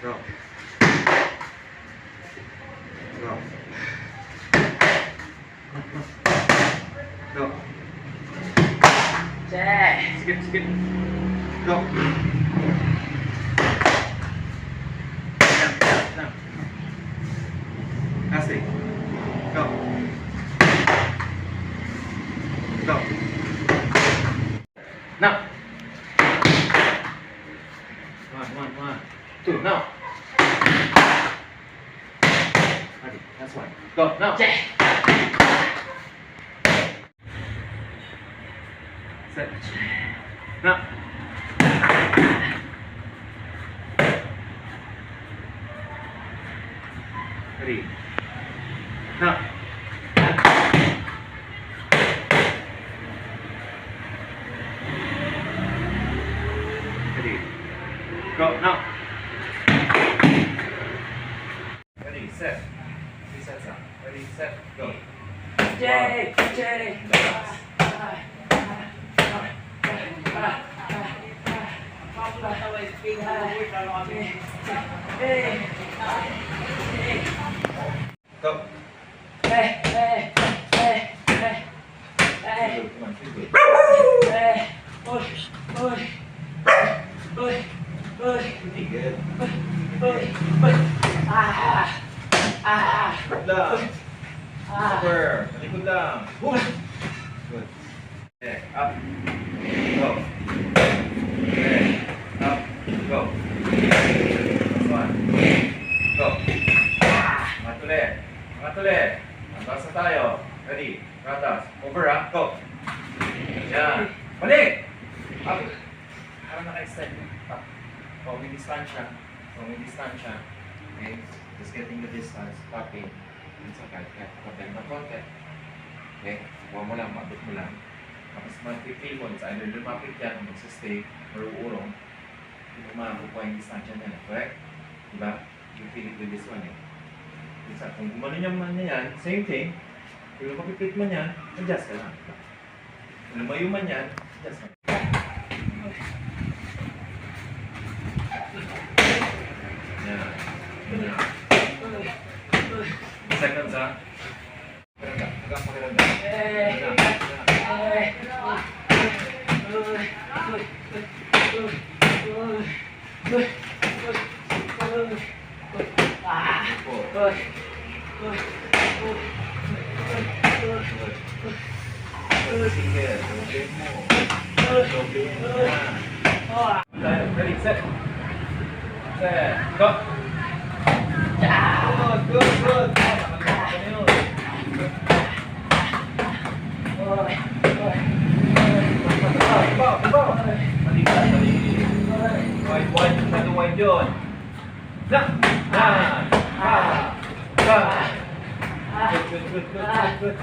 Go. Go. Go. Skip, skip. Go. Now. Cassie. Go. Go. Now. One. Two. Now. Okay, that's one. Go. Now. Set. Now. Ready. Now. Ready. Go. Now. Ready. Set. Three sets up. Ready. Set. Go. Jay. Go. Hey. Come on, feel good. Pretty good. Good lang. Super. Talikod lang. Good. Okay, up. Go. Okay, up. Go. Last one. Go. Angat ulit. Antas na tayo. Ready. Ratas. Over ha. Go. Yan. Balik. Up. Parang naka-extend. Up. Oh, may distansya. Okay. Just getting the distance. Tapping. Sa kahit kapag na konti. Okay. Huwag mo lang. Maabot mo lang. Tapos mag-feel mo. It's either lumapit yan o magsastay or uurong. Hindi mo makakuha yung distansya niya. Correct? Diba? You feel it with this one eh. Kung gumano niya man niya yan, same thing. Kung lumapit man yan, adjust ka lang. Kung lumayo man yan, adjust ka lang. Yan. Seconds ha. Pakiramdam. Sige, sabihin mo. Sabihin mo na. Ready, set. Set. Go. Good. Ibaw. Balikan. Wide yun. Good.